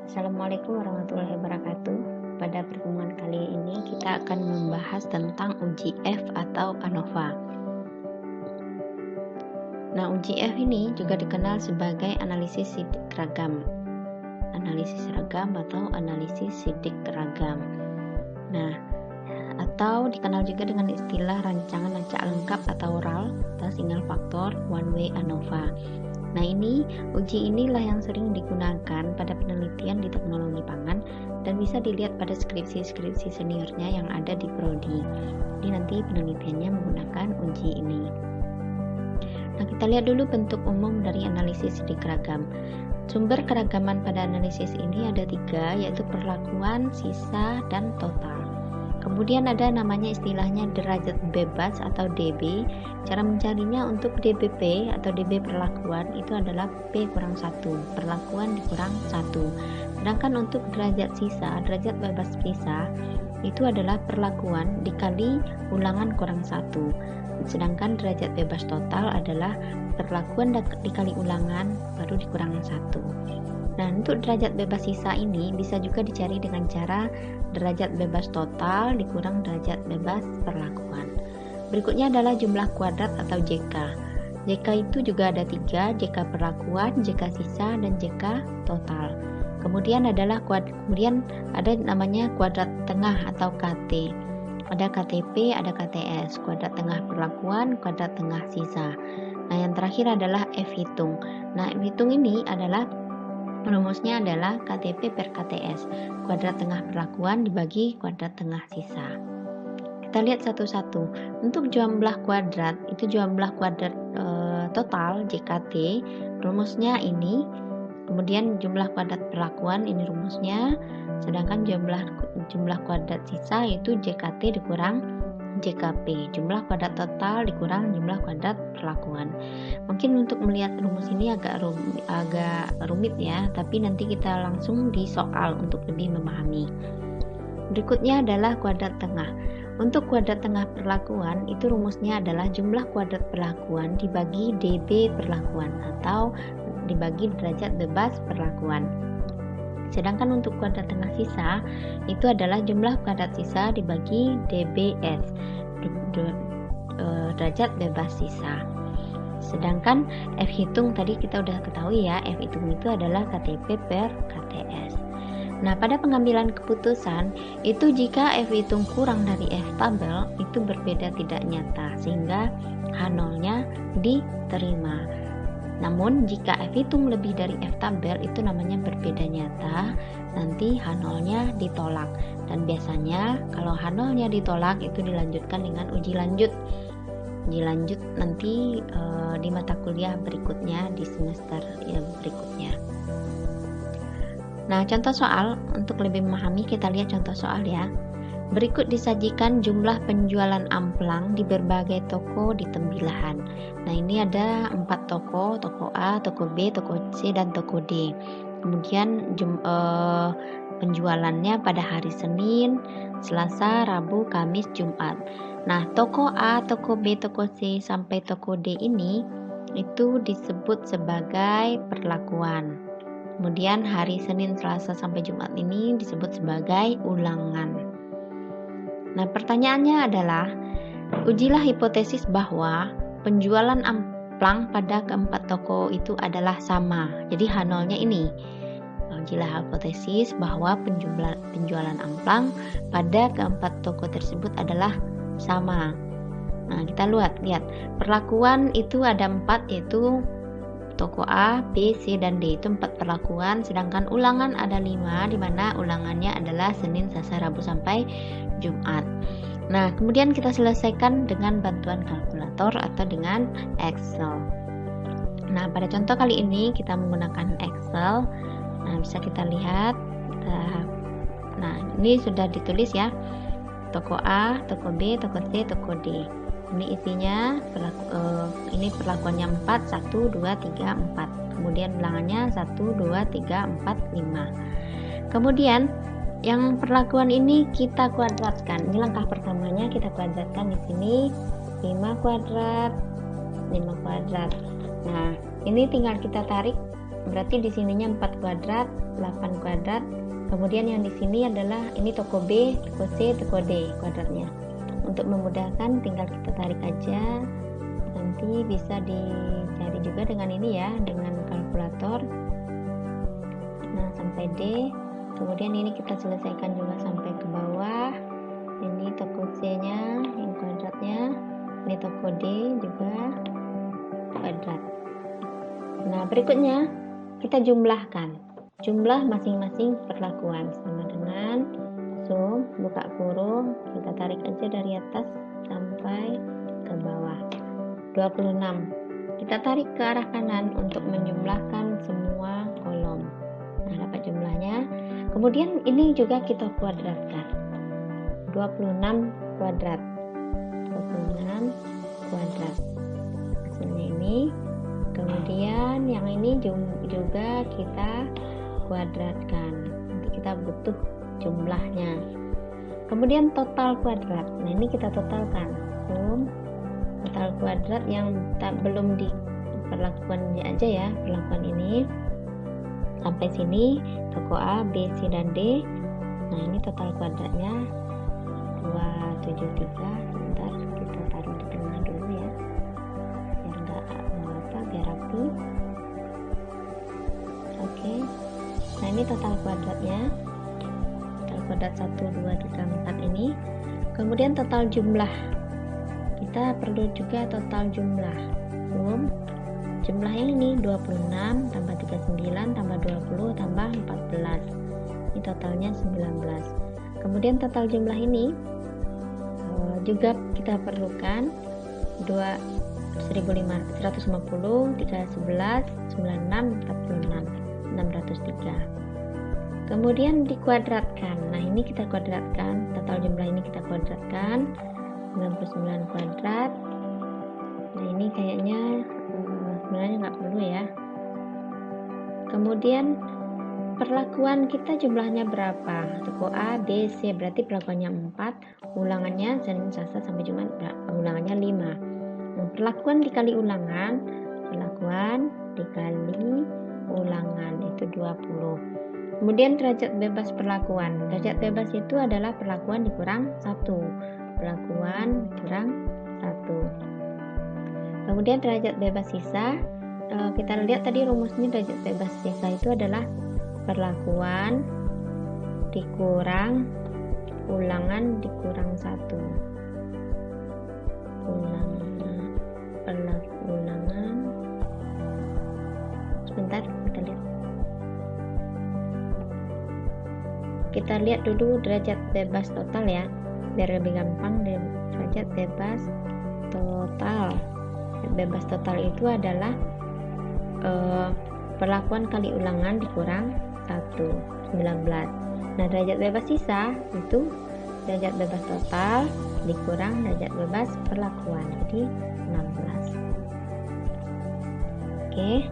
Assalamualaikum warahmatullahi wabarakatuh. Pada pertemuan kali ini kita akan membahas tentang uji F atau ANOVA. Nah, uji F ini juga dikenal sebagai analisis sidik ragam. Analisis ragam atau analisis sidik ragam. Nah, atau dikenal juga dengan istilah rancangan acak lengkap atau RAL atau single factor one way ANOVA. Nah, uji inilah yang sering digunakan pada penelitian di teknologi pangan dan bisa dilihat pada skripsi-skripsi seniornya yang ada di prodi. Jadi nanti penelitiannya menggunakan uji ini. Nah, kita lihat dulu bentuk umum dari analisis sidik ragam. Sumber keragaman pada analisis ini ada 3, yaitu perlakuan, sisa, dan total. Kemudian ada namanya istilahnya derajat bebas atau DB. Cara mencarinya untuk DBP atau DB perlakuan itu adalah P kurang 1, perlakuan dikurang 1. Sedangkan untuk derajat sisa, derajat bebas sisa itu adalah perlakuan dikali ulangan kurang 1. Sedangkan derajat bebas total adalah perlakuan dikali ulangan baru dikurang 1. Nah, untuk derajat bebas sisa ini bisa juga dicari dengan cara derajat bebas total dikurang derajat bebas perlakuan. Berikutnya adalah jumlah kuadrat atau JK. JK itu juga ada 3, JK perlakuan, JK sisa, dan JK total. Kemudian ada namanya kuadrat tengah atau KT. Ada KTP, ada KTS, kuadrat tengah perlakuan, kuadrat tengah sisa. Nah, yang terakhir adalah F hitung. Nah, F hitung ini adalah rumusnya adalah KTP per KTS, kuadrat tengah perlakuan dibagi kuadrat tengah sisa. Kita lihat satu-satu. Untuk jumlah kuadrat, itu jumlah kuadrat total JKT, rumusnya ini. Kemudian jumlah kuadrat perlakuan, ini rumusnya. Sedangkan jumlah kuadrat sisa itu JKT dikurang JKP, jumlah kuadrat total dikurang jumlah kuadrat perlakuan. Mungkin untuk melihat rumus ini agak rumit ya, tapi nanti kita langsung di soal untuk lebih memahami. Berikutnya adalah kuadrat tengah. Untuk kuadrat tengah perlakuan itu rumusnya adalah jumlah kuadrat perlakuan dibagi DB perlakuan atau dibagi derajat bebas perlakuan. Sedangkan untuk kuadrat tengah sisa itu adalah jumlah kuadrat sisa dibagi DBS, derajat bebas sisa. Sedangkan F hitung tadi kita udah ketahui ya, F hitung itu adalah KTP per KTS. Nah, pada pengambilan keputusan itu jika F hitung kurang dari F tabel itu berbeda tidak nyata sehingga H0-nya diterima. Namun jika F hitung lebih dari F tabel itu namanya berbeda nyata, nanti H0-nya ditolak. Dan biasanya kalau H0-nya ditolak itu dilanjutkan dengan uji lanjut. Uji lanjut nanti di mata kuliah berikutnya di semester berikutnya. Nah, contoh soal untuk lebih memahami kita lihat contoh soal ya. Berikut disajikan jumlah penjualan amplang di berbagai toko di Tembilahan. Nah, ini ada 4 toko, toko A, toko B, toko C, dan toko D. Kemudian penjualannya pada hari Senin, Selasa, Rabu, Kamis, Jumat. Nah, toko A, toko B, toko C, sampai toko D ini itu disebut sebagai perlakuan. Kemudian hari Senin, Selasa, sampai Jumat ini disebut sebagai ulangan. Nah, pertanyaannya adalah, ujilah hipotesis bahwa penjualan amplang pada keempat toko itu adalah sama. Jadi H0-nya ini. Ujilah hipotesis bahwa penjualan amplang pada keempat toko tersebut adalah sama. Nah, kita lihat. Perlakuan itu ada 4, yaitu toko A, B, C, dan D itu 4 perlakuan. Sedangkan ulangan ada 5, di mana ulangannya adalah Senin, Selasa, Rabu, sampai Jumat. Nah, kemudian kita selesaikan dengan bantuan kalkulator atau dengan Excel. Nah, pada contoh kali ini kita menggunakan Excel. Nah, bisa kita lihat. Nah, ini sudah ditulis ya. Toko A, toko B, toko C, toko D. Ini isinya ini perlakuannya 4, 1, 2, 3, 4. Kemudian ulangannya 1, 2, 3, 4, 5. Kemudian yang perlakuan ini kita kuadratkan. Ini langkah pertamanya, kita kuadratkan di sini 5 kuadrat. Nah, ini tinggal kita tarik berarti di sininya 4 kuadrat, 8 kuadrat. Kemudian yang di sini adalah ini toko B, toko C, toko D kuadratnya. Untuk memudahkan tinggal kita tarik aja. Nanti bisa dicari juga dengan ini ya, dengan kalkulator. Nah, sampai D. Kemudian ini kita selesaikan juga sampai ke bawah. Ini toko C-nya yang kuadratnya. Ini toko D juga kuadrat. Nah, berikutnya kita jumlahkan jumlah masing-masing perlakuan sama dengan sum, buka kurung, kita tarik aja dari atas sampai ke bawah. 26. Kita tarik ke arah kanan untuk menjumlahkan semua kolom. Nah, dapat jumlahnya. Kemudian ini juga kita kuadratkan. 26 kuadrat. 26 kuadrat. Hasilnya ini. Kemudian yang ini juga kita kuadratkan. Nanti kita butuh jumlahnya. Kemudian total kuadrat. Nah, ini kita totalkan. Total kuadrat yang belum diperlakukan aja ya, perlakuan ini. Sampai sini toko A, B, C, dan D. Nah, ini total kuadratnya 273. Sebentar, kita taruh di tengah dulu ya, biar enggak biar rapi. Oke. Nah, ini total kuadratnya. Total kuadrat 1, 2, 3, 4 ini. Kemudian total jumlah. Kita perlu juga total jumlah. Jumlahnya ini 26 tambah 39 tambah 20 tambah 14. Ini totalnya 19. Kemudian total jumlah ini juga kita perlukan 150, 311, 96, 46, 603. Kemudian dikuadratkan. Nah, ini kita kuadratkan, total jumlah ini kita kuadratkan 99 kuadrat. Nah, ini kayaknya sebenarnya nggak perlu ya. Kemudian perlakuan kita jumlahnya berapa? Toko A, B, C, berarti perlakuannya 4, ulangannya Senin, Selasa sampai Jumat ulangannya 5. Nah, perlakuan dikali ulangan, perlakuan dikali ulangan itu 20. Kemudian derajat bebas perlakuan. Derajat bebas itu adalah perlakuan dikurang 1. Perlakuan kurang 1. Kemudian derajat bebas sisa, kita lihat tadi rumusnya. Derajat bebas sisa itu adalah perlakuan dikurang ulangan dikurang 1. Ulangan sebentar, kita lihat dulu derajat bebas total ya, biar lebih gampang. Derajat bebas total. Bebas total itu adalah perlakuan kali ulangan dikurang 1, 19. Nah, derajat bebas sisa itu derajat bebas total dikurang derajat bebas perlakuan, jadi 16. Oke,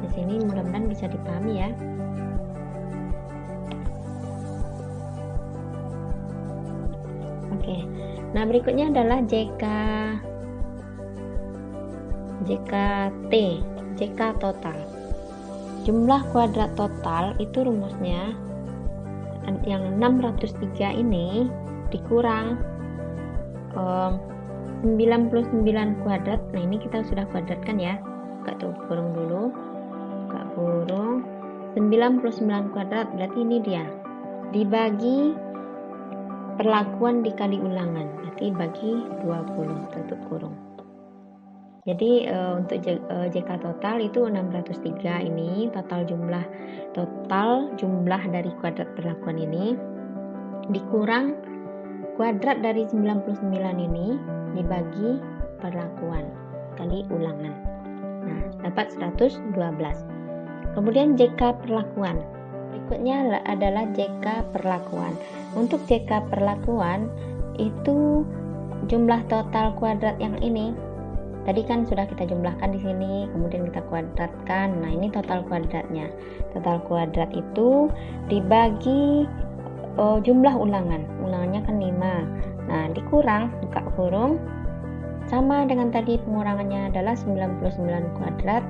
di sini mudah-mudahan bisa dipahami ya. Oke, nah berikutnya adalah JK total. Jumlah kuadrat total itu rumusnya yang 603 ini dikurang 99 kuadrat. Nah, ini kita sudah kuadratkan ya. Buka tuh kurung dulu. Buka kurung 99 kuadrat, berarti ini dia. Dibagi perlakuan dikali ulangan, berarti bagi 20, tutup kurung. Jadi untuk JK total itu 603 ini total jumlah dari kuadrat perlakuan ini dikurang kuadrat dari 99 ini dibagi perlakuan kali ulangan. Nah, dapat 112. Kemudian JK perlakuan. Berikutnya adalah JK perlakuan. Untuk JK perlakuan itu jumlah total kuadrat yang ini. Tadi kan sudah kita jumlahkan di sini, kemudian kita kuadratkan. Nah, ini total kuadratnya. Total kuadrat itu dibagi jumlah ulangan. Ulangannya kan 5. Nah, dikurang, buka kurung. Sama dengan tadi, pengurangannya adalah 99 kuadrat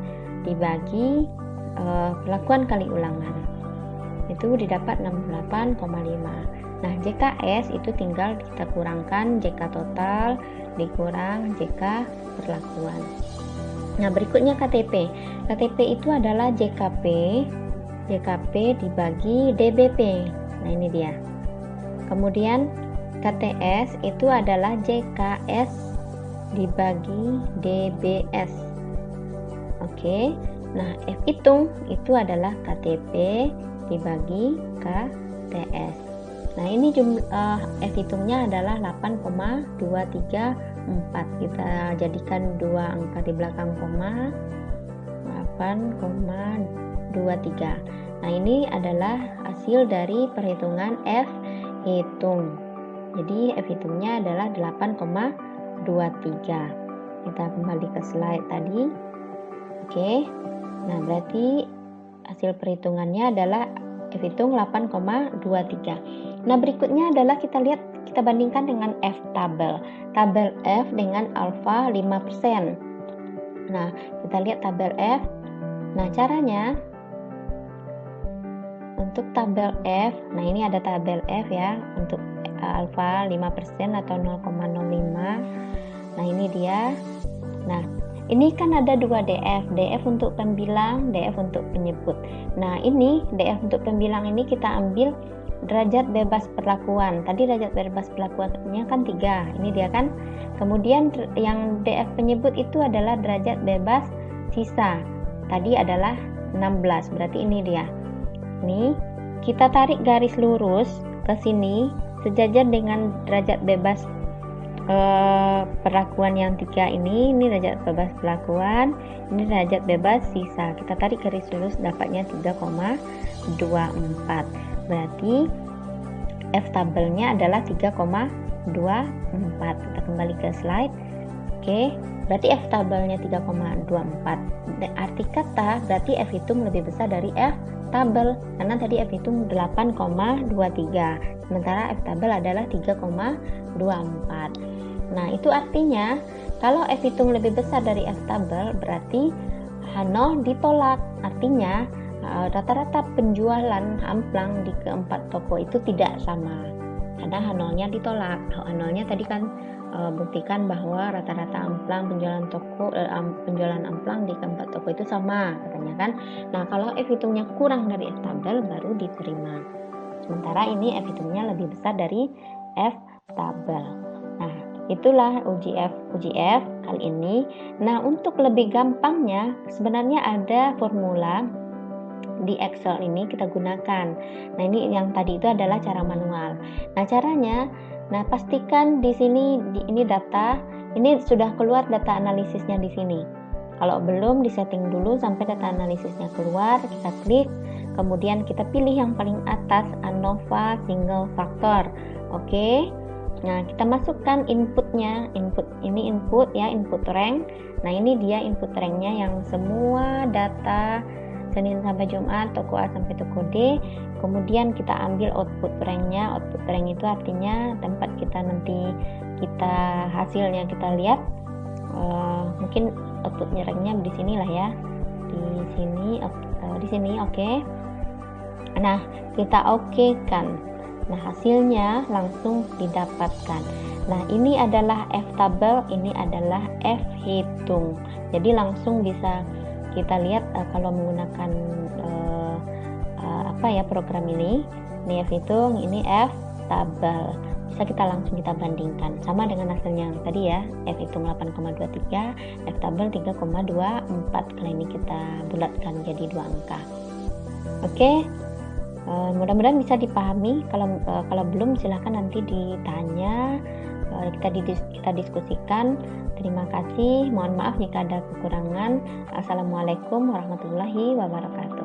dibagi perlakuan kali ulangan. Itu didapat 68,5. Nah, JKS itu tinggal kita kurangkan JK total dikurang JK perlakuan. Nah, berikutnya KTP. KTP itu adalah JKP dibagi DBP. Nah, ini dia. Kemudian KTS itu adalah JKS dibagi DBS. Oke. Nah, F hitung itu adalah KTP dibagi KTS. Nah, ini jumlah F hitungnya adalah 8,234. Kita jadikan dua angka di belakang koma, 8,23. Nah, ini adalah hasil dari perhitungan F hitung. Jadi F hitungnya adalah 8,23. Kita kembali ke slide tadi. Oke. Nah, berarti hasil perhitungannya adalah F hitung 8,23. Nah, berikutnya adalah kita bandingkan dengan F tabel. Tabel F dengan alfa 5%. Nah, kita lihat tabel F. Nah, caranya untuk tabel F, nah ini ada tabel F ya, untuk alfa 5% atau 0,05. Nah, ini dia. Nah, ini kan ada dua DF untuk pembilang, DF untuk penyebut. Nah, ini DF untuk pembilang ini kita ambil derajat bebas perlakuan. Tadi derajat bebas perlakuannya kan 3, ini dia kan. Kemudian yang DF penyebut itu adalah derajat bebas sisa. Tadi adalah 16, berarti ini dia. Ini kita tarik garis lurus ke sini sejajar dengan derajat bebas perlakuan yang 3 ini derajat bebas perlakuan, ini derajat bebas sisa. Kita tarik garis lurus dapatnya 3,24. Berarti F tabelnya adalah 3,24. Kita kembali ke slide. Oke, berarti F tabelnya 3,24. Arti kata berarti F hitung lebih besar dari F tabel, karena tadi F hitung 8,23, sementara F tabel adalah 3,24. Nah, itu artinya kalau F hitung lebih besar dari F tabel, berarti H0 ditolak. Artinya rata-rata penjualan amplang di keempat toko itu tidak sama, karena H0-nya ditolak. H0-nya tadi kan buktikan bahwa rata-rata amplang penjualan amplang di keempat toko itu sama, katanya kan. Nah, kalau F hitungnya kurang dari F tabel baru diterima. Sementara ini F hitungnya lebih besar dari F tabel. Nah, itulah uji F kali ini. Nah, untuk lebih gampangnya sebenarnya ada formula di Excel ini kita gunakan. Nah, ini yang tadi itu adalah cara manual. Nah, caranya, pastikan di sini ini data, ini sudah keluar data analisisnya di sini. Kalau belum, disetting dulu sampai data analisisnya keluar, kita klik, kemudian kita pilih yang paling atas ANOVA single factor. Oke. Nah, kita masukkan inputnya, input ya, input rank. Nah, ini dia input ranknya yang semua data Senin sampai Jumat, toko A sampai toko D. Kemudian kita ambil output ranknya. Output rank itu artinya tempat kita nanti hasilnya kita lihat. Mungkin outputnya ranknya di sini lah ya, di sini oke. Nah, kita oke kan. Nah, hasilnya langsung didapatkan. Nah, ini adalah F tabel, ini adalah F hitung. Jadi langsung bisa kita lihat kalau menggunakan program ini F hitung, ini F tabel. Bisa kita bandingkan sama dengan hasilnya yang tadi ya. F hitung 8,23, F tabel 3,24. Kali ini kita bulatkan jadi 2 angka. Oke. Mudah-mudahan bisa dipahami. Kalau belum silahkan nanti ditanya, kita diskusikan. Terima kasih, mohon maaf jika ada kekurangan. Assalamualaikum warahmatullahi wabarakatuh.